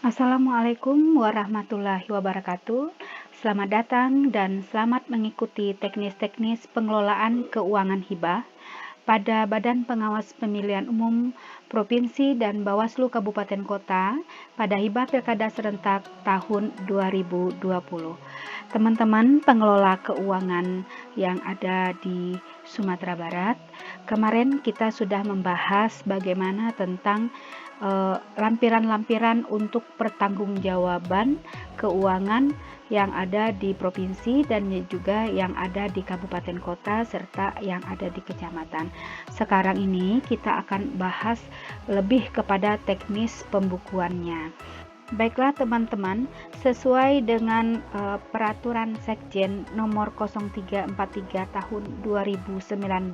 Assalamualaikum warahmatullahi wabarakatuh. Selamat datang dan selamat mengikuti teknis-teknis pengelolaan keuangan hibah pada Badan Pengawas Pemilihan Umum Provinsi dan Bawaslu Kabupaten Kota pada hibah Pilkada serentak tahun 2020. Teman-teman pengelola keuangan yang ada di Sumatera Barat, kemarin kita sudah membahas bagaimana tentang lampiran-lampiran untuk pertanggungjawaban keuangan yang ada di provinsi dan juga yang ada di kabupaten kota serta yang ada di kecamatan. Sekarang ini kita akan bahas lebih kepada teknis pembukuannya. Baiklah teman-teman, sesuai dengan peraturan Sekjen nomor 0343 tahun 2019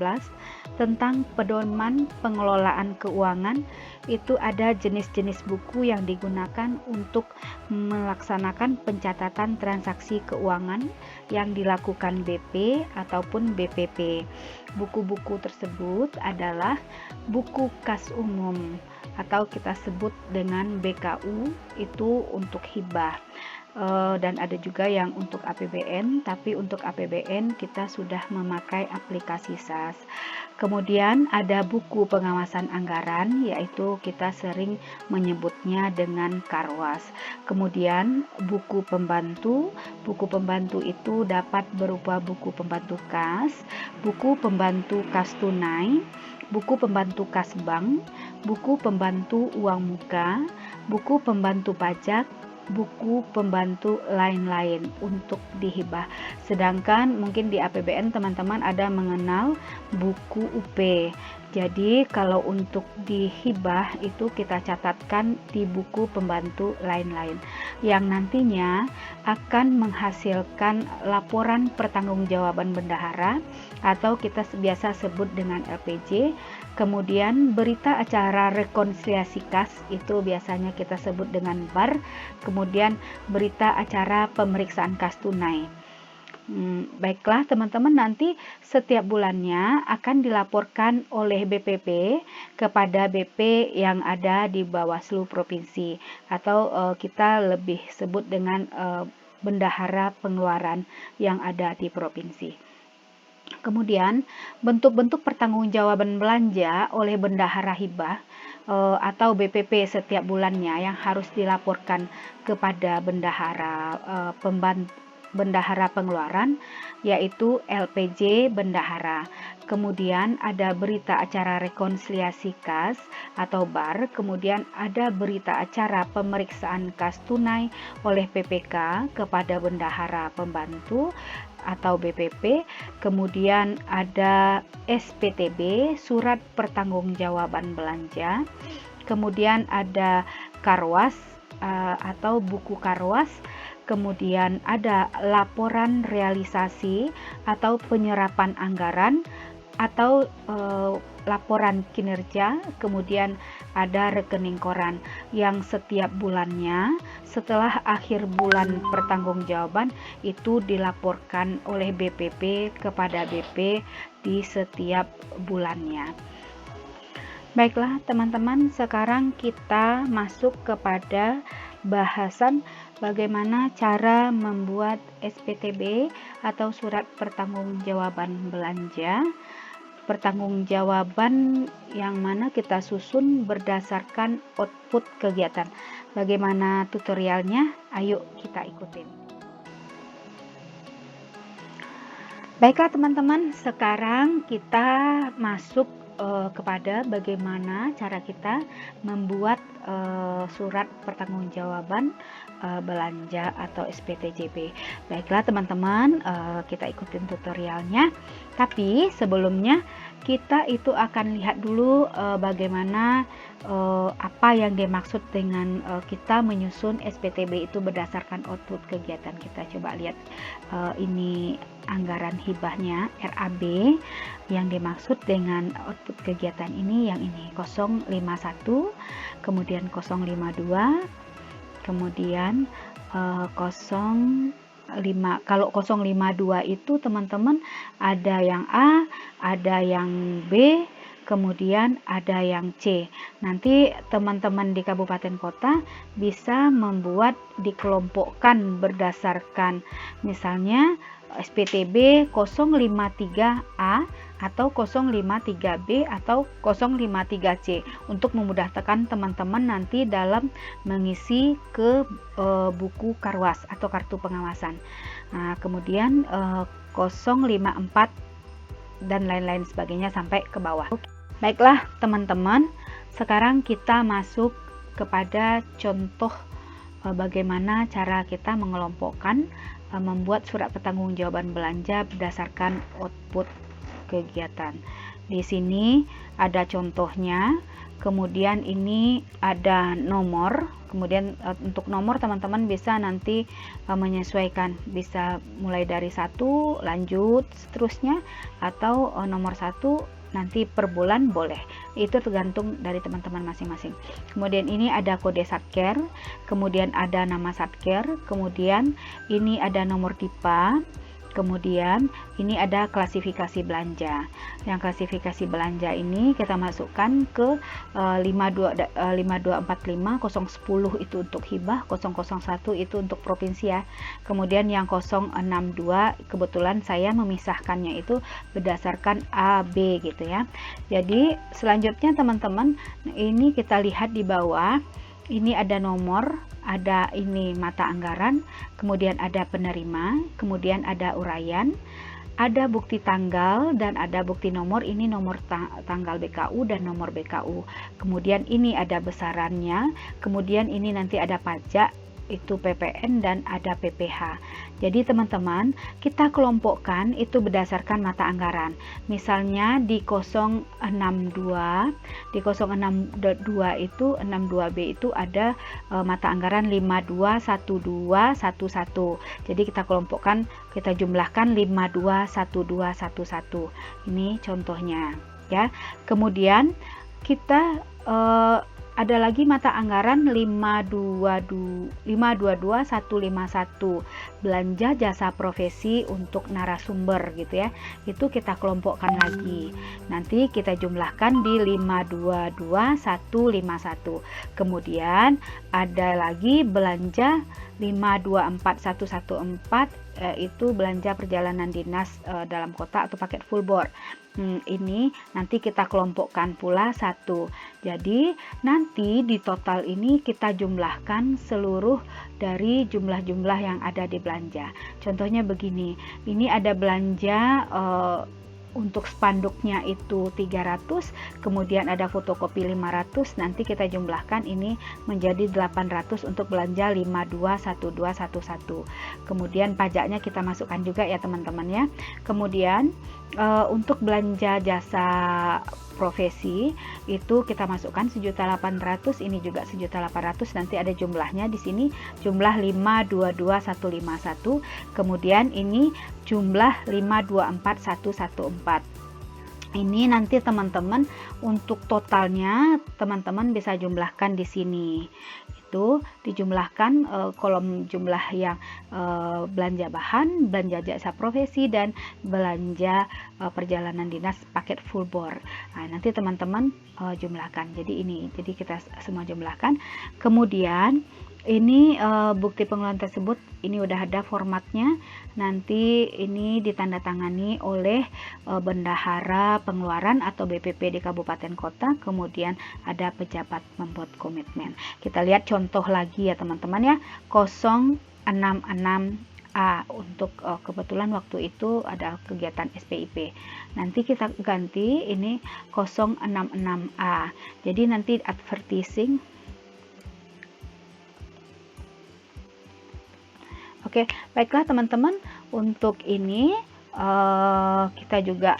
tentang pedoman pengelolaan keuangan, itu ada jenis-jenis buku yang digunakan untuk melaksanakan pencatatan transaksi keuangan yang dilakukan BP ataupun BPP. Buku-buku tersebut adalah buku kas umum atau kita sebut dengan BKU, itu untuk hibah, dan ada juga yang untuk APBN, tapi untuk APBN kita sudah memakai aplikasi SAS. Kemudian ada buku pengawasan anggaran, yaitu kita sering menyebutnya dengan Karwas. Kemudian buku pembantu itu dapat berupa buku pembantu kas, buku pembantu kas tunai, buku pembantu kas bank, buku pembantu uang muka, buku pembantu pajak, buku pembantu lain-lain untuk dihibah. Sedangkan mungkin di APBN teman-teman ada mengenal buku UP. Jadi kalau untuk dihibah itu kita catatkan di buku pembantu lain-lain yang nantinya akan menghasilkan laporan pertanggungjawaban bendahara atau kita biasa sebut dengan LPJ. Kemudian berita acara rekonsiliasi kas itu biasanya kita sebut dengan BAR. Kemudian berita acara pemeriksaan kas tunai. Baiklah teman-teman, nanti setiap bulannya akan dilaporkan oleh BPP kepada BP yang ada di Bawaslu Provinsi atau kita lebih sebut dengan bendahara pengeluaran yang ada di provinsi. Kemudian bentuk-bentuk pertanggungjawaban belanja oleh bendahara hibah atau BPP setiap bulannya yang harus dilaporkan kepada bendahara pengeluaran, yaitu LPJ bendahara. Kemudian ada berita acara rekonsiliasi kas atau BAR, kemudian ada berita acara pemeriksaan kas tunai oleh PPK kepada bendahara pembantu atau BPP, kemudian ada SPTB, surat pertanggungjawaban belanja, kemudian ada Karwas atau buku Karwas, kemudian ada laporan realisasi atau penyerapan anggaran atau laporan kinerja, kemudian ada rekening koran yang setiap bulannya setelah akhir bulan pertanggungjawaban itu dilaporkan oleh BPP kepada BP di setiap bulannya. Baiklah teman-teman, sekarang kita masuk kepada bahasan bagaimana cara membuat SPTB atau surat pertanggungjawaban belanja. Pertanggungjawaban yang mana kita susun berdasarkan output kegiatan. Bagaimana tutorialnya? Ayo kita ikutin. Baiklah teman-teman, sekarang kita masuk kepada bagaimana cara kita membuat surat pertanggungjawaban belanja atau SPTJB. Baiklah teman-teman, kita ikutin tutorialnya. Tapi sebelumnya kita itu akan lihat dulu bagaimana apa yang dimaksud dengan kita menyusun SPTB itu berdasarkan output kegiatan. Kita coba lihat ini anggaran hibahnya RAB. Yang dimaksud dengan output kegiatan ini yang ini 051, kemudian 052, kemudian 05. Kalau 052 itu teman-teman ada yang A, ada yang B, kemudian ada yang C. Nanti teman-teman di kabupaten kota bisa membuat dikelompokkan berdasarkan misalnya SPTB 053A atau 053B atau 053C untuk memudahkan teman-teman nanti dalam mengisi ke buku Karwas atau kartu pengawasan. Nah, kemudian 054 dan lain-lain sebagainya sampai ke bawah. Baiklah teman-teman, sekarang kita masuk kepada contoh bagaimana cara kita mengelompokkan membuat surat pertanggungjawaban belanja berdasarkan output kegiatan. Di sini ada contohnya, kemudian ini ada nomor, kemudian untuk nomor teman-teman bisa nanti menyesuaikan, bisa mulai dari 1 lanjut seterusnya, atau nomor 1 nanti per bulan boleh, itu tergantung dari teman-teman masing-masing. Kemudian ini ada kode satker, kemudian ada nama satker, kemudian ini ada nomor DIPA, kemudian ini ada klasifikasi belanja. Yang klasifikasi belanja ini kita masukkan ke 5245 010 itu untuk hibah, 001 itu untuk provinsi ya. Kemudian yang 062 kebetulan saya memisahkannya itu berdasarkan A, B gitu ya. Jadi selanjutnya teman-teman, ini kita lihat di bawah. Ini ada nomor, ada ini mata anggaran, kemudian ada penerima, kemudian ada uraian, ada bukti tanggal, dan ada bukti nomor. Ini nomor tanggal BKU dan nomor BKU. Kemudian ini ada besarannya, kemudian ini nanti ada pajak, itu PPN, dan ada PPH. Jadi teman-teman, kita kelompokkan itu berdasarkan mata anggaran. Misalnya di 062, di 062 itu 62B itu ada mata anggaran 521211. Jadi kita kelompokkan, kita jumlahkan 521211. Ini contohnya ya. Kemudian kita ada lagi mata anggaran 522151 belanja jasa profesi untuk narasumber gitu ya. Itu kita kelompokkan lagi. Nanti kita jumlahkan di 522151. Kemudian ada lagi belanja 524114 itu belanja perjalanan dinas dalam kota atau paket full board. Ini nanti kita kelompokkan pula satu. Jadi nanti di total ini kita jumlahkan seluruh dari jumlah-jumlah yang ada di belanja. Contohnya begini, ini ada belanja untuk spanduknya itu 300, kemudian ada fotokopi 500, nanti kita jumlahkan ini menjadi 800 untuk belanja 521211. Kemudian pajaknya kita masukkan juga ya teman-teman ya. Kemudian untuk belanja jasa profesi itu kita masukkan 1.800.000, ini juga 1.800.000, nanti ada jumlahnya di sini, jumlah 522151, kemudian ini jumlah 524114. Ini nanti teman-teman untuk totalnya teman-teman bisa jumlahkan di sini. Itu dijumlahkan kolom jumlah yang belanja bahan, belanja jasa profesi, dan belanja perjalanan dinas paket full board. Nah, nanti teman-teman jumlahkan. Jadi ini, jadi kita semua jumlahkan. Kemudian ini bukti pengeluaran tersebut ini udah ada formatnya, nanti ini ditandatangani oleh bendahara pengeluaran atau BPP di kabupaten kota, kemudian ada pejabat membuat komitmen. Kita lihat contoh lagi ya teman-teman ya, 066A untuk kebetulan waktu itu ada kegiatan SPIP. Nanti kita ganti ini 066A. Jadi nanti advertising. Oke, baiklah teman-teman, untuk ini kita juga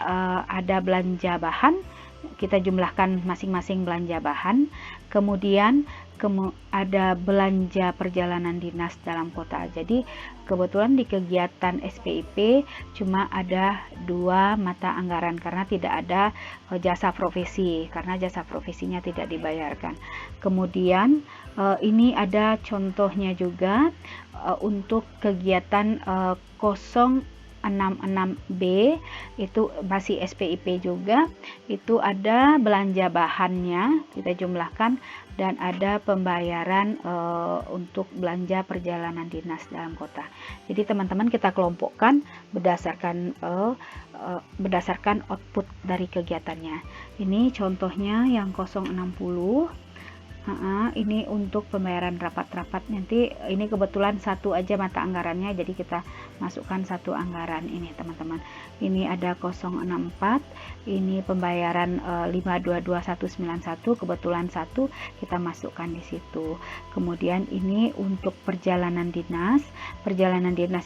ada belanja bahan, kita jumlahkan masing-masing belanja bahan, kemudian ada belanja perjalanan dinas dalam kota. Jadi kebetulan di kegiatan SPIP cuma ada 2 mata anggaran karena tidak ada jasa profesi, karena jasa profesinya tidak dibayarkan. Kemudian ini ada contohnya juga untuk kegiatan 066 66B itu masih SPIP juga, itu ada belanja bahannya kita jumlahkan dan ada pembayaran untuk belanja perjalanan dinas dalam kota. Jadi teman-teman kita kelompokkan berdasarkan output dari kegiatannya. Ini contohnya yang 060. Ini untuk pembayaran rapat-rapat, nanti ini kebetulan satu aja mata anggarannya, jadi kita masukkan satu anggaran ini teman-teman. Ini ada 064, ini pembayaran 522191, kebetulan satu kita masukkan di situ. Kemudian ini untuk perjalanan dinas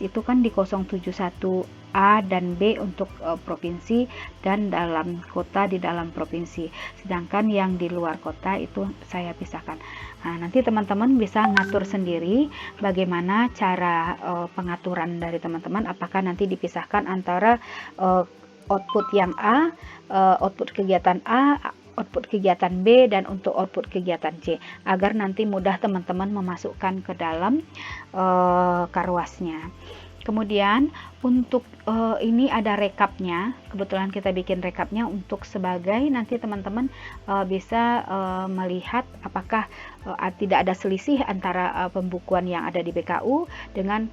itu kan di 071 A dan B untuk provinsi dan dalam kota di dalam provinsi, sedangkan yang di luar kota itu saya pisahkan. Nah, nanti teman-teman bisa ngatur sendiri bagaimana cara pengaturan dari teman-teman, apakah nanti dipisahkan antara output yang A, output kegiatan A, output kegiatan B, dan untuk output kegiatan C, agar nanti mudah teman-teman memasukkan ke dalam karwasnya. Kemudian untuk ini ada rekapnya, kebetulan kita bikin rekapnya untuk sebagai nanti teman-teman bisa melihat apakah tidak ada selisih antara pembukuan yang ada di BKU dengan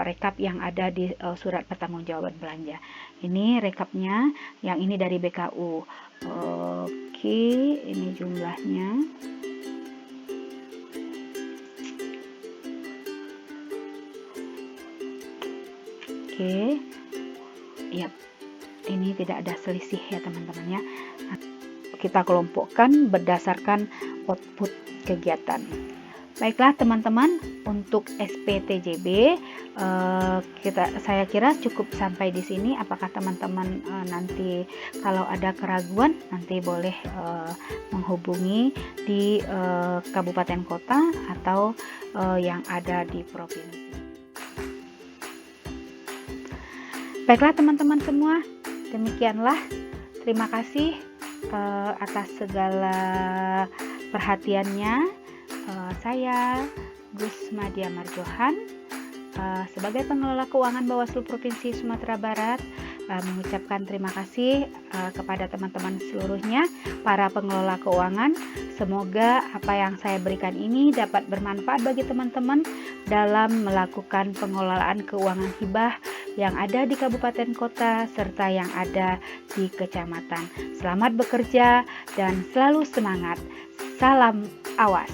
rekap yang ada di surat pertanggungjawaban belanja. Ini rekapnya, yang ini dari BKU. Oke, ini jumlahnya. Oke, ya, ini tidak ada selisih ya teman-teman ya. Kita kelompokkan berdasarkan output kegiatan. Baiklah teman-teman, untuk SPTJB saya kira cukup sampai di sini. Apakah teman-teman nanti kalau ada keraguan nanti boleh menghubungi di kabupaten kota atau yang ada di provinsi. Baiklah teman-teman semua, demikianlah. Terima kasih atas segala perhatiannya. Saya Gus Madia Marjohan sebagai pengelola keuangan Bawaslu Provinsi Sumatera Barat mengucapkan terima kasih kepada teman-teman seluruhnya, para pengelola keuangan. Semoga apa yang saya berikan ini dapat bermanfaat bagi teman-teman dalam melakukan pengelolaan keuangan hibah yang ada di kabupaten kota serta yang ada di kecamatan. Selamat bekerja dan selalu semangat. Salam awas.